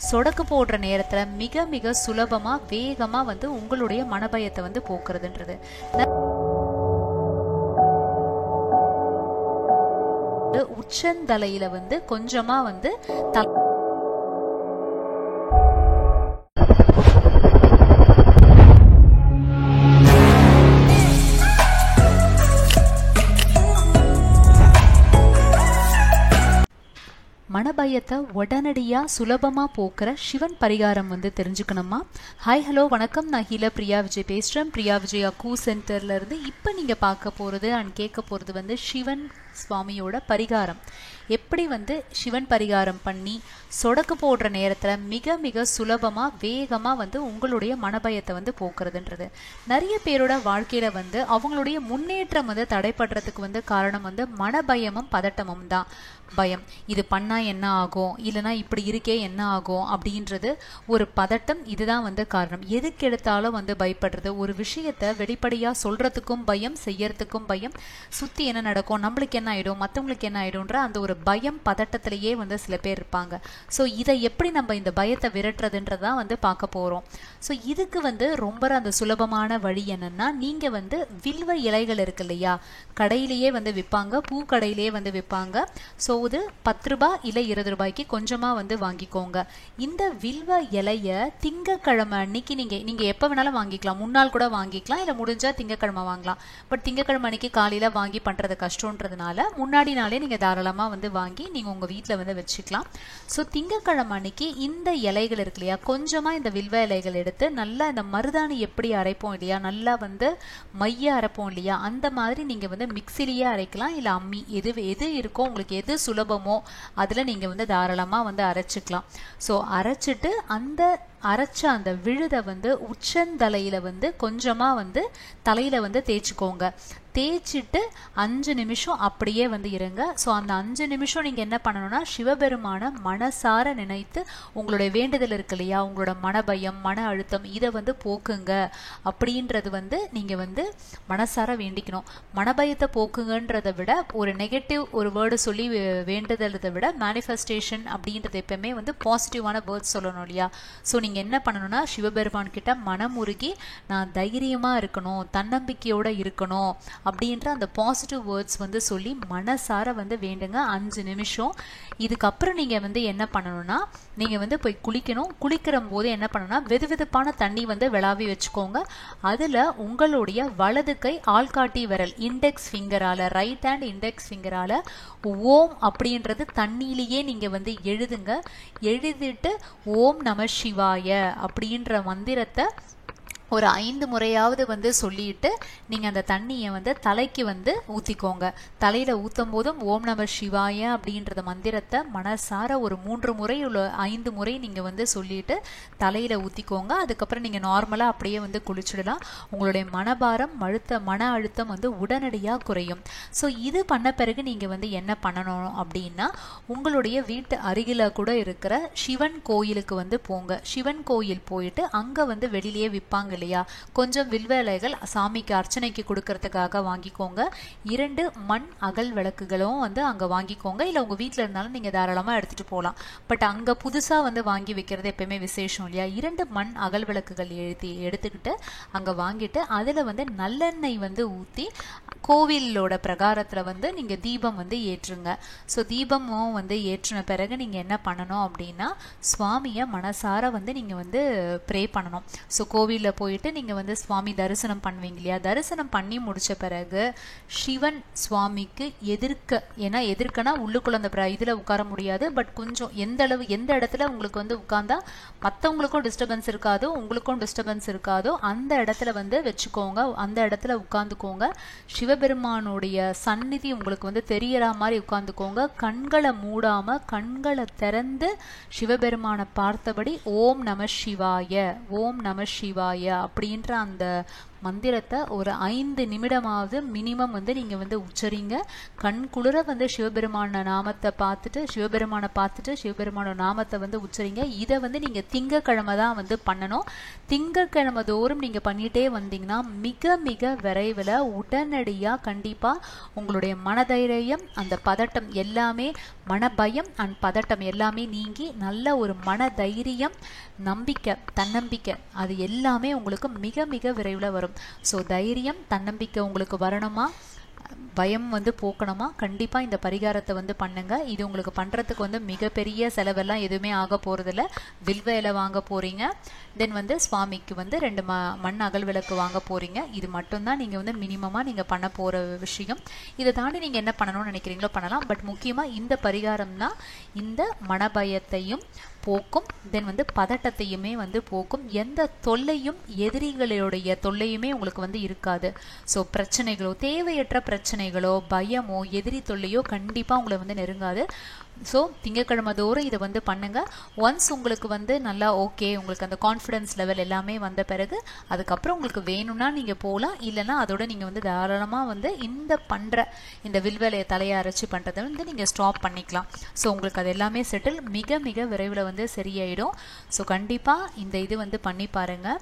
சொடக்கு போடுற நேரத்துல மிக மிக சுலபமா வேகமா வந்து உங்களுடைய மனபயத்தை வந்து போக்குறதுன்றது. உச்சந்தலையில வந்து கொஞ்சமா வந்து மனபயத்தை உடனடியா சுலபமா போக்குற சிவன் பரிகாரம் வந்து தெரிஞ்சுக்கணுமா? ஹாய் ஹலோ வணக்கம், நான் ஹீலா பிரியா விஜய் பேசுறேன். பிரியா விஜய் அக்கூ சென்டர்ல இருந்து. இப்போ நீங்க பார்க்க போறது அண்ட் கேட்க போறது வந்து சிவன் சுவாமியோட பரிகாரம். எப்படி வந்து சிவன் பரிகாரம் பண்ணி சொடக்கு போடுற நேரத்துல மிக மிக சுலபமா வேகமா வந்து உங்களுடைய மனபயத்தை வந்து போக்குறதுன்றது. நிறைய பேரோட வாழ்க்கையில வந்து அவங்களுடைய முன்னேற்றம் வந்து தடைப்படுறதுக்கு வந்து காரணம் வந்து மனபயமும் பதட்டமும் தான். பயம், இது பண்ணா என்ன ஆகும், இல்லைனா இப்படி இருக்கே என்ன ஆகும் அப்படின்றது ஒரு பதட்டம். இதுதான் வந்து காரணம். எதுக்கு எடுத்தாலும் வந்து பயப்படுறது, ஒரு விஷயத்த வெளிப்படையா சொல்றதுக்கும் பயம், செய்யறதுக்கும் பயம், சுத்தி என்ன நடக்கும், நம்மளுக்கு என்ன ஆயிடும், மற்றவங்களுக்கு என்ன ஆயிடும்ன்ற அந்த ஒரு பயம் பதட்டத்திலேயே வந்து சில பேர் இருப்பாங்க. ஸோ இதை எப்படி நம்ம இந்த பயத்தை விரட்டுறதுன்றதான் வந்து பார்க்க போறோம். ஸோ இதுக்கு வந்து ரொம்ப அந்த சுலபமான வழி என்னன்னா, நீங்க வந்து வில்வ இலைகள் இருக்கு இல்லையா, கடையிலேயே வந்து விற்பாங்க, பூ கடையிலேயே வந்து விற்பாங்க. ஸோ இது 10 ரூபாய் இல்லை 20 ரூபாய்க்கு கொஞ்சமா வந்து வாங்கிக்கோங்க. இந்த வில்வ இலைய திங்கக்கிழமை அன்னைக்கு நீங்க எப்ப வேணாலும் வாங்கிக்கலாம். முன்னாள் கூட வாங்கிக்கலாம், இல்லை முடிஞ்சா திங்கக்கிழமை வாங்கலாம். பட் திங்கக்கிழமை அன்னைக்கு காலையில வாங்கி பண்றது கஷ்டம்ன்றதுனால முன்னாடி நாளே நீங்க தாராளமா வந்து வாங்கி நீங்க உங்க வீட்டுல வந்து வச்சுக்கலாம். ஸோ திங்கக்கிழமை அன்னைக்கு இந்த இலைகள் இருக்கு இல்லையா, கொஞ்சமா இந்த வில்வ இலைகள் எடுத்து நல்லா இந்த மருதாணி எப்படி அரைப்போம் இல்லையா, நல்லா வந்து மைய அரைப்போம் இல்லையா, அந்த மாதிரி நீங்க வந்து மிக்சிலேயே அரைக்கலாம், இல்ல அம்மி, எது இருக்கோ உங்களுக்கு எது சுலபமோ அதுல நீங்க வந்து தாராளமா வந்து அரைச்சுக்கலாம். ஸோ அரைச்சிட்டு அந்த அரைச்ச அந்த விழுதை வந்து உச்சந்தலையில வந்து கொஞ்சமா வந்து தலையில வந்து தேய்ச்சிக்கோங்க. தேய்ச்சிட்டு 5 நிமிஷம் அப்படியே வந்து இருங்க. ஸோ அந்த 5 நிமிஷம் நீங்க என்ன பண்ணணும்னா, சிவபெருமான மனசார நினைத்து உங்களுடைய வேண்டுதல் இருக்கு இல்லையா, உங்களோட மனபயம் மன அழுத்தம் இதை வந்து போக்குங்க அப்படின்றது வந்து நீங்க வந்து மனசார வேண்டிக்கணும். மனபயத்தை போக்குங்கன்றதை விட ஒரு நெகட்டிவ் ஒரு வேர்டு சொல்லி வேண்டுதலை விட மேனிஃபெஸ்டேஷன் அப்படின்றது எப்பவுமே வந்து பாசிட்டிவான வேர்ட்ஸ் சொல்லணும் இல்லையா. ஸோ நீங்க என்ன பண்ணணும்னா, சிவபெருமான் கிட்ட மனமுருகி நான் தைரியமா இருக்கணும், தன்னம்பிக்கையோட இருக்கணும் அப்படின்ற அந்த பாசிட்டிவ் வேர்ட்ஸ் வந்து சொல்லி மனசார வந்து வேண்டுங்க 5 நிமிஷம். இதுக்கப்புறம் நீங்க வந்து என்ன பண்ணணும்னா, நீங்க வந்து போய் குளிக்கணும். குளிக்கிற போது என்ன பண்ணணும்னா, வெதுவெதுப்பான தண்ணி வந்து விளாவி வச்சுக்கோங்க. அதுல உங்களுடைய வலது கை ஆள்காட்டி விரல் இண்டெக்ஸ் ஃபிங்கரால, ரைட் ஹேண்ட் இண்டெக்ஸ் ஃபிங்கரால ஓம் அப்படின்றது தண்ணியிலேயே நீங்க வந்து எழுதுங்க. எழுதிட்டு ஓம் நம சிவாய அப்படின்ற மந்திரத்தை ஒரு 5 முறையாவது வந்து சொல்லிட்டு நீங்க அந்த தண்ணியை வந்து தலைக்கு வந்து ஊத்திக்கோங்க. தலையில ஊத்தும் போதும் ஓம் நம சிவாய அப்படின்றத மந்திரத்தை மனசார ஒரு 3 முறை உள்ள 5 முறை நீங்க வந்து சொல்லிட்டு தலையில ஊத்திக்கோங்க. அதுக்கப்புறம் நீங்க நார்மலா அப்படியே வந்து குளிச்சுடலாம். உங்களுடைய மனபாரம் மன அழுத்தம் வந்து உடனடியா குறையும். ஸோ இது பண்ண பிறகு நீங்க வந்து என்ன பண்ணணும் அப்படின்னா, உங்களுடைய வீட்டு அருகில கூட இருக்கிற சிவன் கோயிலுக்கு வந்து போங்க. சிவன் கோயில் போயிட்டு அங்க வந்து வெளியிலேயே விற்பாங்க இல்லையா, கொஞ்சம் வில்வ இலைகள் சாமிக்கு அர்ச்சனைக்கு கொடுக்கறதுக்காக வாங்கிக்கோங்க. 2 மண் அகல் விளக்குகளும் வந்து அங்க வாங்கிக்கோங்க. இல்ல உங்க வீட்டுல இருந்தாலும் நீங்க தாராளமா எடுத்துட்டு போகலாம். பட் அங்க புதுசா வந்து வாங்கி வைக்கிறது எப்பயுமே விசேஷம் இல்லையா. 2 மண் அகல் விளக்குகள் எடுத்துக்கிட்டு அங்க வாங்கிட்டு அதுல வந்து நல்லெண்ணெய் வந்து ஊத்தி கோவிலோட பிரகாரத்துல வந்து நீங்க தீபம் வந்து ஏற்றுங்க. ஸோ தீபமும் வந்து ஏற்றின பிறகு நீங்க என்ன பண்ணணும் அப்படின்னா, சுவாமிய மனசார வந்து நீங்க வந்து ப்ரே பண்ணணும். ஸோ கோவில்ல போயிட்டு நீங்க வந்து சுவாமி தரிசனம் பண்ணுவீங்க இல்லையா, தரிசனம் பண்ணி முடிச்ச பிறகு சிவன் சுவாமிக்கு ஏன்னா எதிர்க்கனா உள்ளுக்குள்ள அந்த இதுல உட்கார முடியாது. பட் கொஞ்சம் எந்த இடத்துல உங்களுக்கு வந்து உட்கார்ந்தா மற்றவங்களுக்கும் டிஸ்டர்பன்ஸ் இருக்காதோ உங்களுக்கும் டிஸ்டர்பன்ஸ் இருக்காதோ அந்த இடத்துல வந்து வச்சுக்கோங்க. அந்த இடத்துல உட்கார்ந்துக்கோங்க. சிவபெருமானுடைய சந்நிதி உங்களுக்கு வந்து தெரியற மாதிரி உட்கார்ந்துக்கோங்க. கண்களை மூடாம கண்களை திறந்து சிவபெருமானை பார்த்தபடி ஓம் நம சிவாய, ஓம் நம சிவாய அப்படின்ற அந்த மந்திரத்தை ஒரு 5 நிமிடமாவது மினிமம் வந்து நீங்கள் வந்து உச்சரிங்க. கண் குளிர வந்து சிவபெருமான நாமத்தை பார்த்துட்டு சிவபெருமான நாமத்தை வந்து உச்சரிங்க. இதை வந்து நீங்கள் திங்கக்கிழமை தான் வந்து பண்ணணும். திங்கக்கிழமை தோறும் நீங்கள் பண்ணிகிட்டே வந்தீங்கன்னா மிக மிக விரைவில் உடனடியாக கண்டிப்பாக உங்களுடைய மனதைரியம், அந்த பதட்டம் எல்லாமே, மனபயம் அண்ட் பதட்டம் எல்லாமே நீங்கி நல்ல ஒரு மன தைரியம், நம்பிக்கை, தன்னம்பிக்கை அது எல்லாமே உங்களுக்கு மிக மிக விரைவில் வரும். ஸோ தைரியம், தன்னம்பிக்கை உங்களுக்கு வரணுமா, பயம் வந்து போக்கணுமா, கண்டிப்பாக இந்த பரிகாரத்தை வந்து பண்ணுங்க. இது உங்களுக்கு பண்ணுறதுக்கு வந்து மிகப்பெரிய செலவெல்லாம் எதுவுமே ஆக போகிறதில்ல. வில்வ இலை வாங்க போகிறீங்க, தென் வந்து சுவாமிக்கு வந்து 2 மண் அகல் விளக்கு வாங்க போகிறீங்க. இது மட்டும்தான் நீங்கள் வந்து மினிமமாக நீங்கள் பண்ண போகிற விஷயம். இதை தாண்டி நீங்கள் என்ன பண்ணணும்னு நினைக்கிறீங்களோ பண்ணலாம். பட் முக்கியமாக இந்த பரிகாரம் தான் இந்த மனபயத்தையும் போக்கும், தென் வந்து பதட்டத்தையுமே வந்து போக்கும். எந்த தொல்லையும், எதிரிகளுடைய தொல்லையுமே உங்களுக்கு வந்து இருக்காது. ஸோ பிரச்சனைகளோ, தேவையற்ற பிரச்சனைகளோ, பயமோ, எதிரி தொல்லையோ கண்டிப்பாக உங்களை வந்து நெருங்காது. ஸோ திங்கக்கிழமை தோறும் இதை வந்து பண்ணுங்கள். ஒன்ஸ் உங்களுக்கு வந்து நல்லா ஓகே, உங்களுக்கு அந்த கான்ஃபிடன்ஸ் லெவல் எல்லாமே வந்த பிறகு அதுக்கப்புறம் உங்களுக்கு வேணும்னா நீங்கள் போகலாம். இல்லைனா அதோட நீங்கள் வந்து தாராளமாக வந்து இந்த வில்வலையை தலையை அரைச்சி பண்ணுறதை வந்து நீங்கள் ஸ்டாப் பண்ணிக்கலாம். ஸோ உங்களுக்கு அது எல்லாமே செட்டில் மிக மிக விரைவில் வந்து சரியாயிடும். ஸோ கண்டிப்பாக இந்த இது வந்து பண்ணி பாருங்கள்.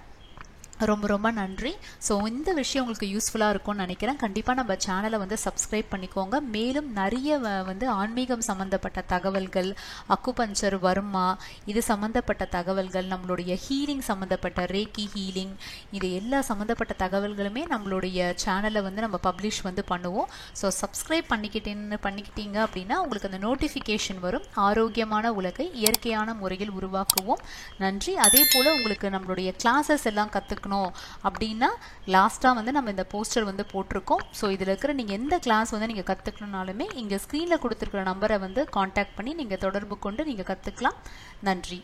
ரொம்ப ரொம்ப நன்றி. ஸோ இந்த விஷயம் உங்களுக்கு யூஸ்ஃபுல்லாக இருக்கும்னு நினைக்கிறேன். கண்டிப்பாக நம்ம சேனலை வந்து சப்ஸ்கிரைப் பண்ணிக்கோங்க. மேலும் நிறைய வந்து ஆன்மீகம் சம்மந்தப்பட்ட தகவல்கள், அக்குபஞ்சர், வர்மா, இது சம்மந்தப்பட்ட தகவல்கள், நம்மளுடைய ஹீலிங் சம்மந்தப்பட்ட ரேக்கி ஹீலிங், இது எல்லா சம்மந்தப்பட்ட தகவல்களுமே நம்மளுடைய சேனலை வந்து நம்ம பப்ளிஷ் வந்து பண்ணுவோம். ஸோ சப்ஸ்கிரைப் பண்ணிக்கிட்டீங்க அப்படின்னா உங்களுக்கு அந்த நோட்டிஃபிகேஷன் வரும். ஆரோக்கியமான உலகை இயற்கையான முறையில் உருவாக்குவோம். நன்றி. அதே போல் உங்களுக்கு நம்மளுடைய கிளாஸஸ் எல்லாம் கற்றுக்கணும் அப்படின்னா லாஸ்ட்டாக வந்து நம்ம இந்த போஸ்டர் வந்து போட்டிருக்கோம். ஸோ இதில் இருக்கிற நீங்கள் எந்த கிளாஸ் வந்து நீங்கள் கற்றுக்கணுனாலுமே இங்கே ஸ்க்ரீனில் கொடுத்துருக்கிற நம்பரை வந்து காண்டாக்ட் பண்ணி நீங்கள் தொடர்பு கொண்டு நீங்கள் கற்றுக்கலாம். நன்றி.